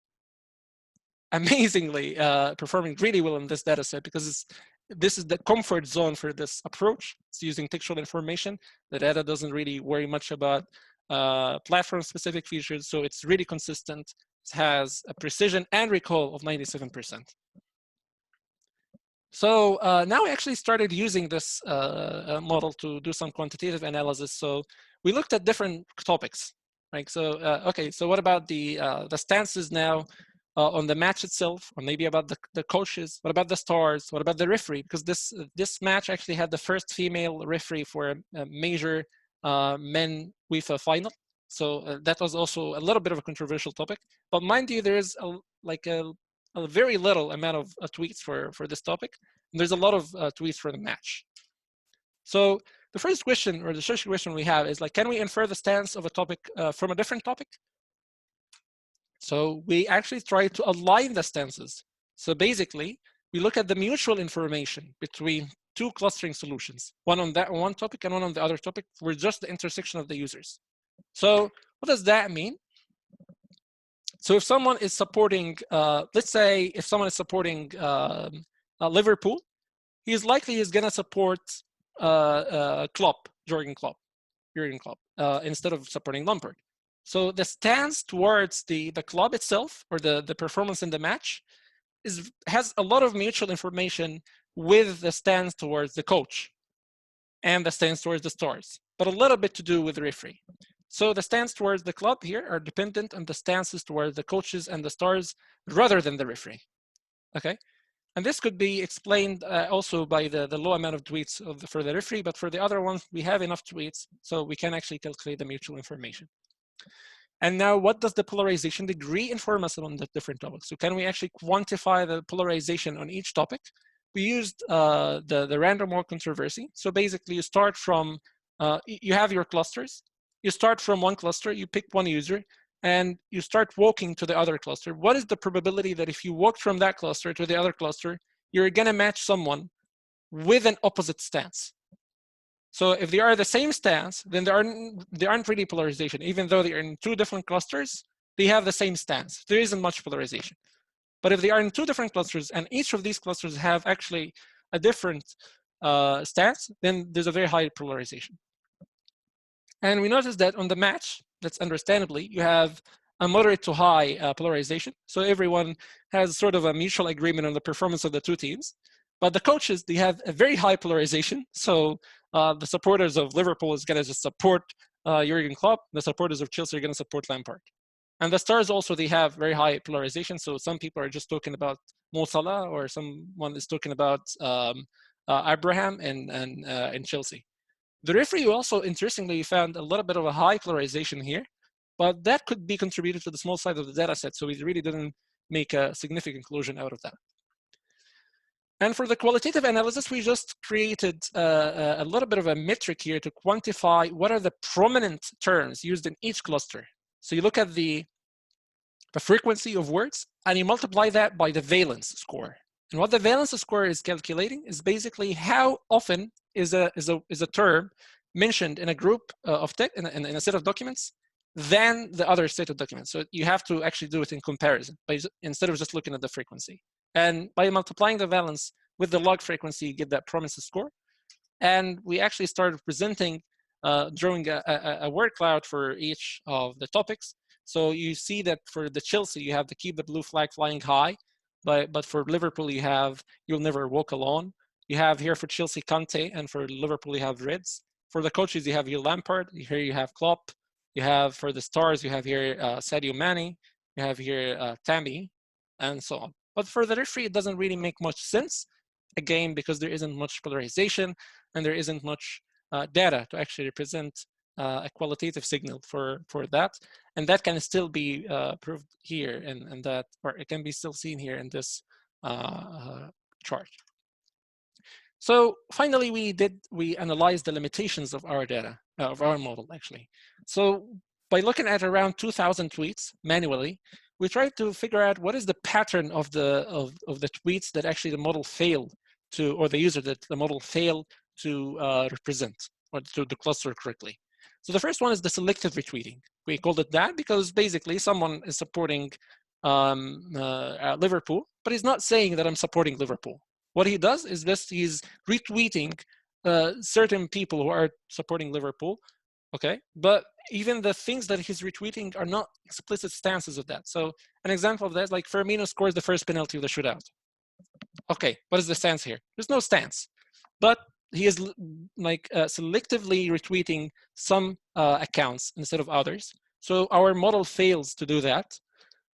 amazingly performing really well in this data set because this is the comfort zone for this approach. It's using textual information. The data doesn't really worry much about platform-specific features, so it's really consistent. It has a precision and recall of 97%. So now we actually started using this model to do some quantitative analysis. So we looked at different topics, right? So okay, so what about the stances now on the match itself, or maybe about the coaches? What about the stars? What about the referee? Because this match actually had the first female referee for a major men UEFA final. So that was also a little bit of a controversial topic. But mind you, there is a very little amount of tweets for this topic. And there's a lot of tweets for the match. So the first question, or the search question we have is like, can we infer the stance of a topic from a different topic? So we actually try to align the stances. So basically, we look at the mutual information between two clustering solutions, one on that one topic and one on the other topic, for just the intersection of the users. So what does that mean? So if someone is supporting, let's say if someone is supporting Liverpool, he's likely going to support Klopp, Jurgen Klopp, instead of supporting Lampard. So the stance towards the club itself, or the performance in the match, has a lot of mutual information with the stance towards the coach and the stance towards the stars, but a little bit to do with the referee. So the stance towards the club here are dependent on the stances towards the coaches and the stars rather than the referee. Okay, and this could be explained also by the low amount of tweets for the referee, but for the other ones, we have enough tweets, so we can actually calculate the mutual information. And now, what does the polarization degree inform us on the different topics? So can we actually quantify the polarization on each topic? We used the random walk controversy. So basically, you start from, you have your clusters. You start from one cluster, you pick one user, and you start walking to the other cluster. What is the probability that if you walk from that cluster to the other cluster, you're going to match someone with an opposite stance? So if they are the same stance, then there aren't really polarization. Even though they are in two different clusters, they have the same stance. There isn't much polarization. But if they are in two different clusters and each of these clusters have actually a different stance, then there's a very high polarization. And we noticed that on the match, that's understandably, you have a moderate to high polarization. So everyone has sort of a mutual agreement on the performance of the two teams. But the coaches, they have a very high polarization. So the supporters of Liverpool is going to just support Jurgen Klopp. The supporters of Chelsea are going to support Lampard. And the stars also, they have very high polarization. So some people are just talking about Mo Salah, or someone is talking about Abraham and Chelsea. The referee also, interestingly, found a little bit of a high polarization here, but that could be contributed to the small size of the data set, so we really didn't make a significant conclusion out of that. And for the qualitative analysis, we just created a little bit of a metric here to quantify what are the prominent terms used in each cluster. So you look at the frequency of words, and you multiply that by the valence score. And what the valence score is calculating is basically how often is a term mentioned in a group of text, in a set of documents, than the other set of documents. So you have to actually do it in comparison, instead of just looking at the frequency. And by multiplying the valence with the log frequency, you get that prominence score. And we actually started presenting, drawing a word cloud for each of the topics. So you see that for the Chelsea, you have to keep the blue flag flying high. But for Liverpool, you have you'll never walk alone. You have here for Chelsea, Conte, and for Liverpool, you have Reds. For the coaches, you have here Lampard. Here you have Klopp. You have for the stars, you have here Sadio Mane. You have here Tammy, and so on. But for the referee, it doesn't really make much sense, again, because there isn't much polarization and there isn't much data to actually represent a qualitative signal for that. And that can still be proved here, and that, or it can be still seen here in this chart. So finally, we analyzed the limitations of our data, of our model, actually. So by looking at around 2,000 tweets manually, we tried to figure out what is the pattern of the tweets that actually the model failed to, or the user that the model failed to represent, or to cluster correctly. So the first one is the selective retweeting. We called it that because basically someone is supporting Liverpool, but he's not saying that I'm supporting Liverpool. What he does is this: he's retweeting certain people who are supporting Liverpool, okay? But even the things that he's retweeting are not explicit stances of that. So an example of that is like Firmino scores the first penalty of the shootout. Okay, what is the stance here? There's no stance, but he is like selectively retweeting some accounts instead of others. So our model fails to do that,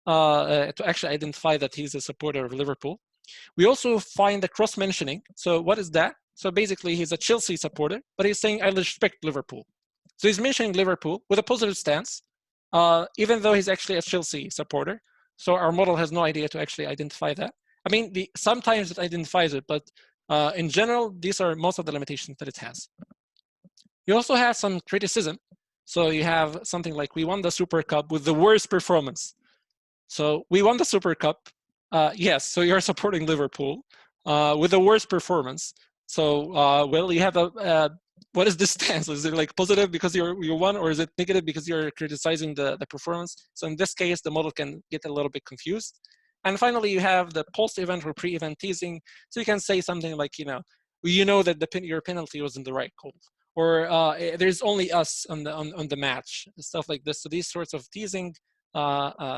to actually identify that he's a supporter of Liverpool. We also find the cross-mentioning. So what is that? So basically he's a Chelsea supporter, but he's saying I respect Liverpool. So he's mentioning Liverpool with a positive stance, even though he's actually a Chelsea supporter. So our model has no idea to actually identify that. I mean, sometimes it identifies it, but in general, these are most of the limitations that it has. You also have some criticism. So you have something like, we won the Super Cup with the worst performance. So we won the Super Cup. Yes, so you're supporting Liverpool with the worst performance. So, well, you have what is this stance? Is it like positive because you won, or is it negative because you're criticizing the performance? So in this case, the model can get a little bit confused. And finally, you have the post-event or pre-event teasing. So you can say something like, you know that your penalty was in the right call, or there's only us on the match, stuff like this. So these sorts of teasing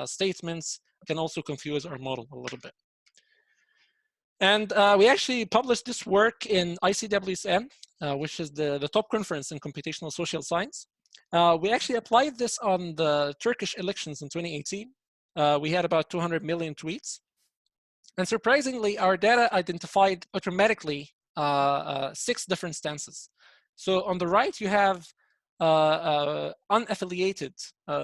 statements can also confuse our model a little bit. And we actually published this work in ICWSM, which is the top conference in computational social science. We actually applied this on the Turkish elections in 2018. We had about 200 million tweets. And surprisingly, our data identified automatically 6 different stances. So on the right, you have unaffiliated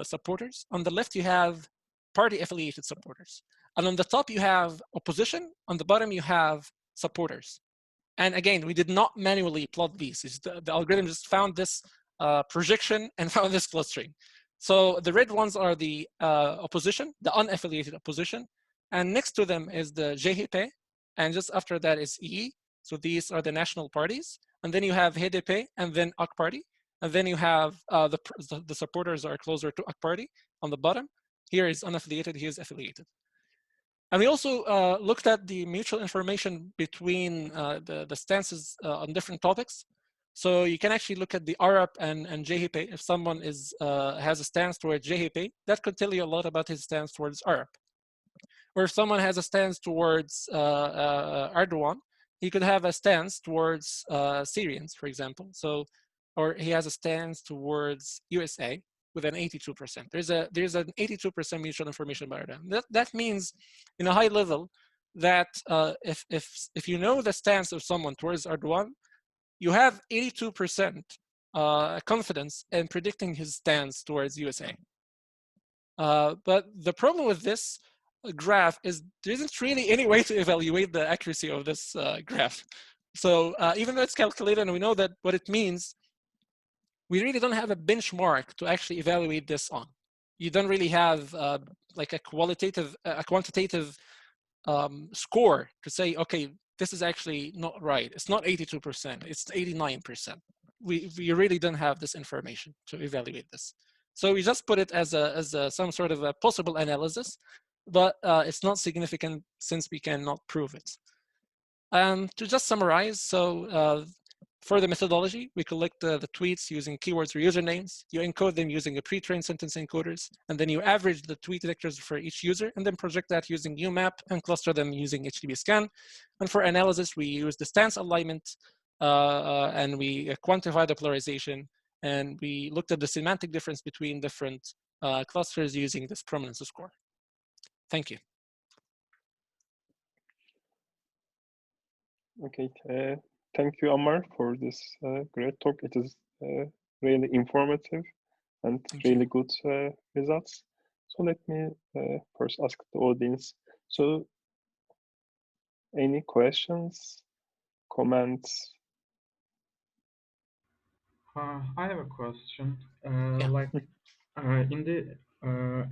supporters. On the left, you have party-affiliated supporters. And on the top, you have opposition. On the bottom, you have supporters. And again, we did not manually plot these. The algorithm just found this projection and found this clustering. So the red ones are the opposition, the unaffiliated opposition. And next to them is the CHP. And just after that is E. So these are the national parties. And then you have HDP and then AK Party. And then you have the supporters are closer to AK Party on the bottom. Here is unaffiliated, here is affiliated. And we also looked at the mutual information between the stances on different topics. So you can actually look at the ARAP and JHP. If someone has a stance towards JHP, that could tell you a lot about his stance towards ARAP. Or if someone has a stance towards Erdogan, he could have a stance towards Syrians, for example. So, or he has a stance towards USA with an 82%. There's an 82% mutual information about Erdogan. That means, in a high level, that if you know the stance of someone towards Erdogan, you have 82% confidence in predicting his stance towards USA. But the problem with this graph is there isn't really any way to evaluate the accuracy of this graph. So even though it's calculated and we know that what it means, we really don't have a benchmark to actually evaluate this on. You don't really have like a quantitative score to say, okay, this is actually not right. It's not 82%, it's 89%. We really don't have this information to evaluate this. So we just put it as some sort of a possible analysis, but it's not significant since we cannot prove it. To just summarize, so for the methodology, we collect the tweets using keywords or usernames. You encode them using a pre-trained sentence encoders, and then you average the tweet vectors for each user, and then project that using UMAP and cluster them using HTTP-scan. And for analysis, we use the stance alignment, and we quantify the polarization, and we looked at the semantic difference between different clusters using this prominence score. Thank you. Okay, thank you, Ammar, for this great talk. It is really informative and really good results. So let me first ask the audience. So any questions, comments? I have a question. Yeah. Like in the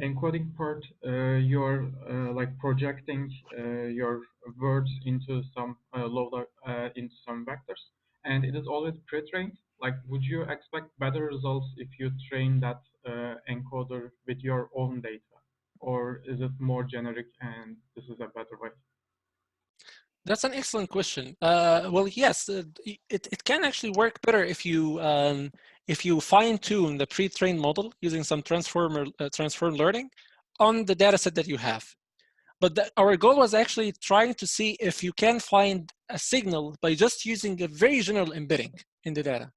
encoding part, you're like projecting your words into some loader into some vectors, and it is always pre-trained, like would you expect better results if you train that encoder with your own data, or is it more generic and this is a better way? That's an excellent question. Well, yes, it can actually work better if you fine tune the pre-trained model using some transform learning on the data set that you have. But our goal was actually trying to see if you can find a signal by just using a very general embedding in the data.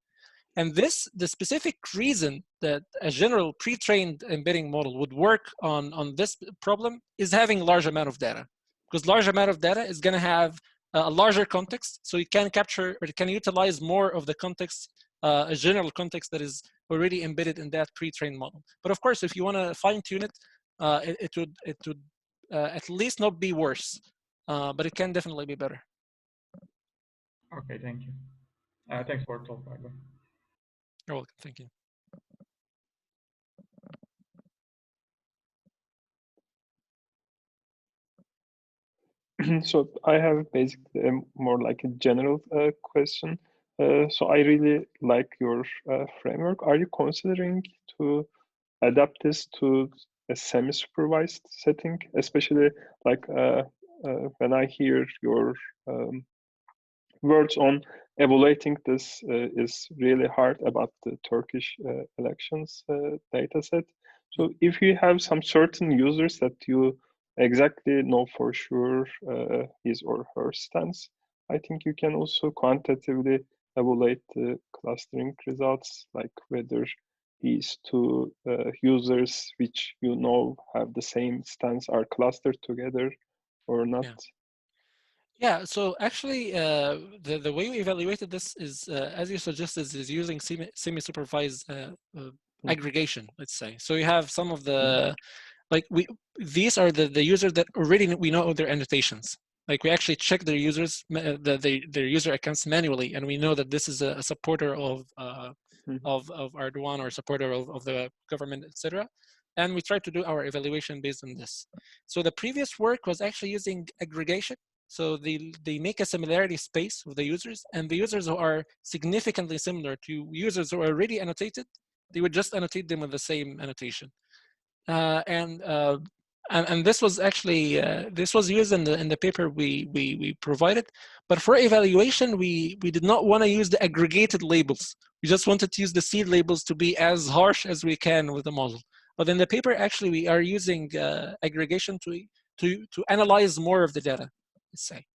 And the specific reason that a general pre-trained embedding model would work on this problem is having large amount of data. Because large amount of data is going to have a larger context, so it can capture or it can utilize more of the context, a general context that is already embedded in that pre-trained model. But of course, if you want to fine-tune it, it would at least not be worse, but it can definitely be better. Okay, thank you. Thanks for the talk, Ivan. You're welcome. Thank you. So I have basically more like a general question. So I really like your framework. Are you considering to adapt this to a semi-supervised setting, especially like when I hear your words on evaluating this is really hard about the Turkish elections data set. So if you have some certain users that you exactly know for sure his or her stance, I think you can also quantitatively evaluate the clustering results, like whether these two users which you know have the same stance are clustered together or not. Yeah. Yeah, so actually, the way we evaluated this is, as you suggested, is using semi-supervised aggregation, let's say. So you have some of the, like these are the users that already we know their annotations. Like we actually check their users, their user accounts manually, and we know that this is a supporter of Erdogan or a supporter of the government, etc. And we try to do our evaluation based on this. So the previous work was actually using aggregation. So they make a similarity space with the users, and the users who are significantly similar to users who are already annotated, they would just annotate them with the same annotation. And this was actually this was used in the paper we provided. But for evaluation, we did not want to use the aggregated labels. We just wanted to use the seed labels to be as harsh as we can with the model. But in the paper, actually, we are using aggregation to analyze more of the data. Let's say.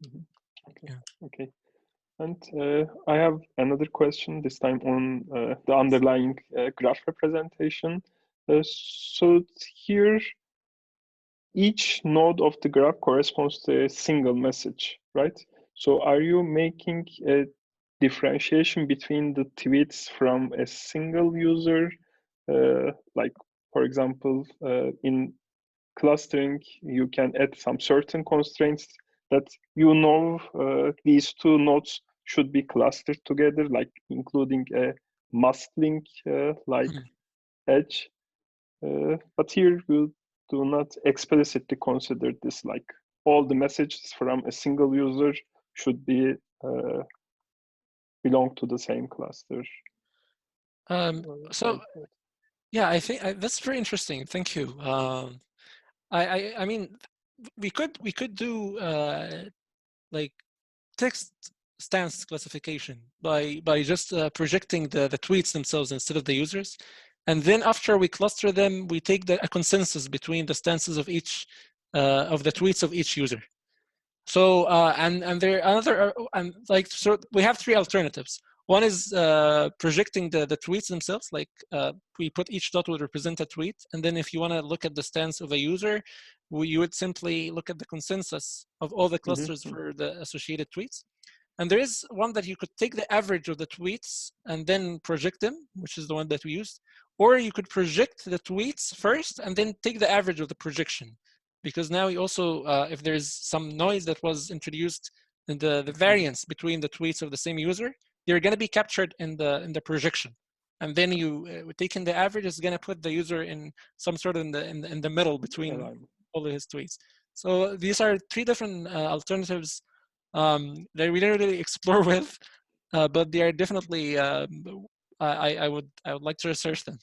Okay. Yeah. Okay. And I have another question, this time on the underlying graph representation. So here, each node of the graph corresponds to a single message, right? So are you making a differentiation between the tweets from a single user? Like, for example, in clustering, you can add some certain constraints that you know these two nodes should be clustered together, like including a must link like edge. But here you do not explicitly consider this, like all the messages from a single user should be belong to the same cluster. So yeah, I think that's very interesting. Thank you. I mean, we could do like text stance classification by just projecting the tweets themselves instead of the users, and then after we cluster them, we take a consensus between the stances of each of the tweets of each user. So and there another and like so we have three alternatives. One is projecting the tweets themselves, like we put each dot would represent a tweet, and then if you want to look at the stance of a user, you would simply look at the consensus of all the clusters for the associated tweets. And there is one that you could take the average of the tweets and then project them, which is the one that we used. Or you could project the tweets first and then take the average of the projection. Because now you also, if there's some noise that was introduced in the variance between the tweets of the same user, they're going to be captured in the projection. And then you taking the average is going to put the user in some sort of in the middle between all of his tweets. So these are three different alternatives that we didn't really explore with, but they are definitely. I would like to research them.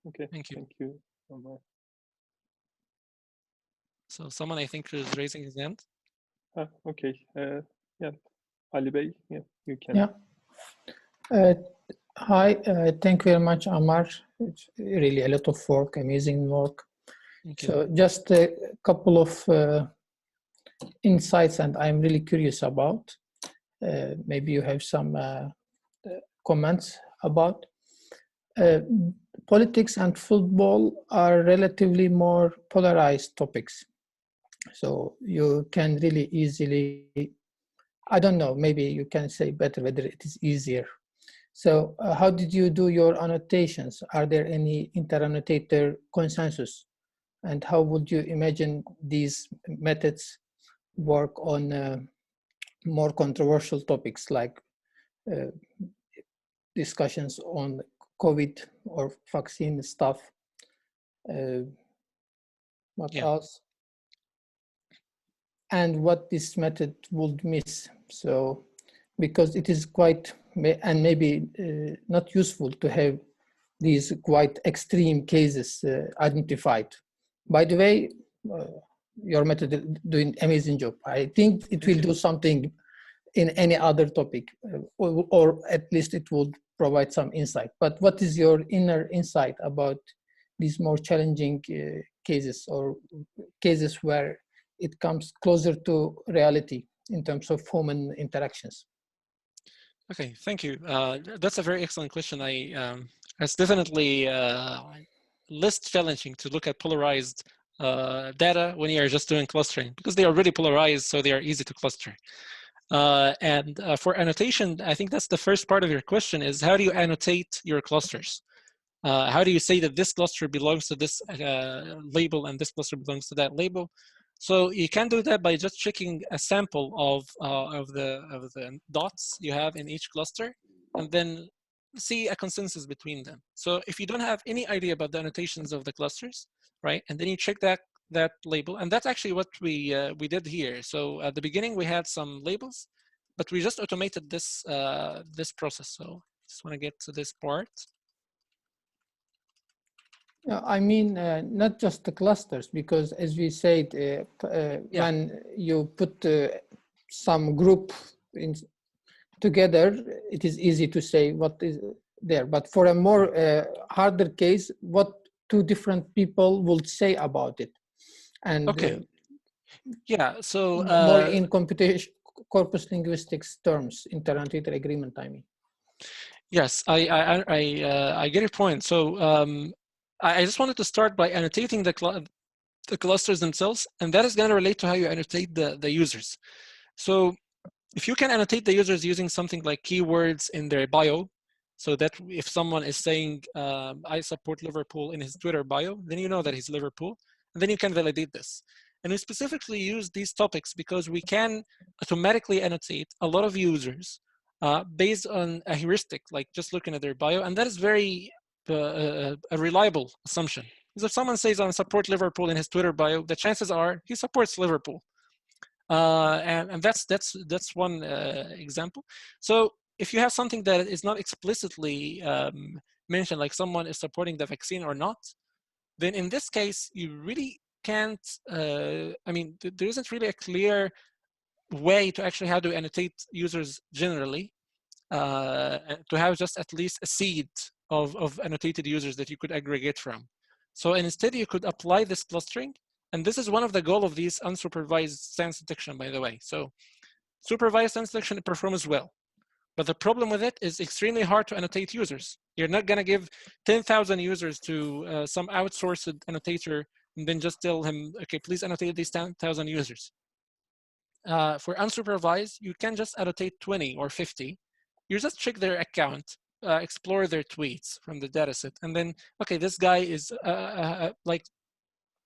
Okay, Thank you. thank you, Omar. So someone I think is raising his hand. Okay, yeah, Ali Bey, yeah, you can. Yeah. Hi, thank you very much, Amar. It's really a lot of work, amazing work. So just a couple of insights, and I'm really curious about. Maybe you have some comments about. Politics and football are relatively more polarized topics. So you can really easily, I don't know, maybe you can say better whether it is easier. So how did you do your annotations? Are there any inter-annotator consensus? And how would you imagine these methods work on more controversial topics like discussions on COVID or vaccine stuff? What else? And what this method would miss. So, because it is quite, and maybe not useful to have these quite extreme cases identified. By the way, your method is doing amazing job. I think it will do something in any other topic, or at least it would provide some insight. But what is your inner insight about these more challenging cases, or cases where it comes closer to reality in terms of human interactions? Okay, thank you. That's a very excellent question. It's definitely less challenging to look at polarized data when you are just doing clustering, because they are already polarized, so they are easy to cluster. And for annotation, I think that's the first part of your question, is how do you annotate your clusters? How do you say that this cluster belongs to this label and this cluster belongs to that label? So you can do that by just checking a sample of the dots you have in each cluster, and then see a consensus between them. So if you don't have any idea about the annotations of the clusters, right, and then you check that label, and that's actually what we did here. So at the beginning we had some labels, but we just automated this this process. So just want to get to this part. I mean, not just the clusters, because as we said, when you put some group together, it is easy to say what is there. But for a more harder case, what two different people would say about it? And so more in computation, corpus linguistics terms, inter-annotator agreement, I mean. Yes, I get your point. So I just wanted to start by annotating the clusters themselves, and that is going to relate to how you annotate the users. So if you can annotate the users using something like keywords in their bio, so that if someone is saying, I support Liverpool in his Twitter bio, then you know that he's Liverpool, and then you can validate this. And we specifically use these topics because we can automatically annotate a lot of users based on a heuristic, like just looking at their bio, and that is very a reliable assumption. Because if someone says, I support Liverpool in his Twitter bio, the chances are he supports Liverpool. And that's one example. So if you have something that is not explicitly mentioned, like someone is supporting the vaccine or not, then in this case, you really can't, I mean, there isn't really a clear way to actually how to annotate users generally, to have just at least a seed of annotated users that you could aggregate from. So instead, you could apply this clustering. And this is one of the goal of these unsupervised stance detection, by the way. So supervised stance detection performs well. But the problem with it is extremely hard to annotate users. You're not going to give 10,000 users to some outsourced annotator and then just tell him, okay, please annotate these 10,000 users. For unsupervised, you can just annotate 20 or 50. You just check their account, explore their tweets from the dataset, and then, okay, this guy is like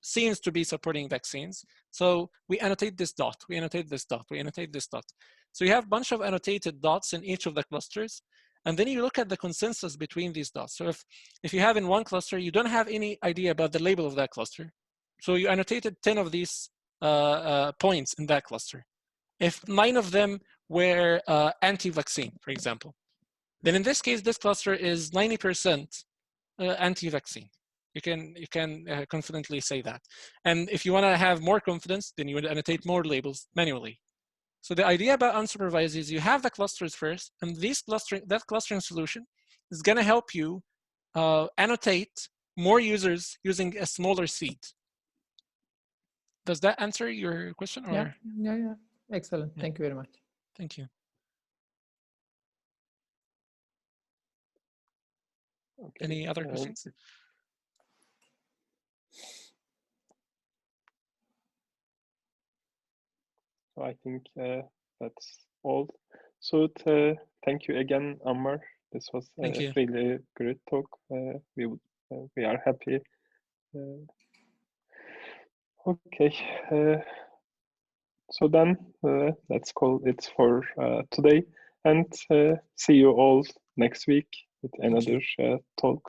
seems to be supporting vaccines. So we annotate this dot, we annotate this dot, we annotate this dot. So you have a bunch of annotated dots in each of the clusters. And then you look at the consensus between these dots. So if you have in one cluster, you don't have any idea about the label of that cluster. So you annotated 10 of these points in that cluster. if 9 of them were anti-vaccine, for example, then in this case, this cluster is 90% anti-vaccine. You can confidently say that. And if you want to have more confidence, then you would annotate more labels manually. So the idea about unsupervised is you have the clusters first, and that clustering solution is going to help you annotate more users using a smaller seed. Does that answer your question? Or? Yeah. Excellent. Yeah. Thank you very much. Thank you. Okay. Any other questions? So I think that's all. So thank you again, Ammar. This was really a great talk. We are happy. Okay. So then let's call it for today, and see you all next week with another talk.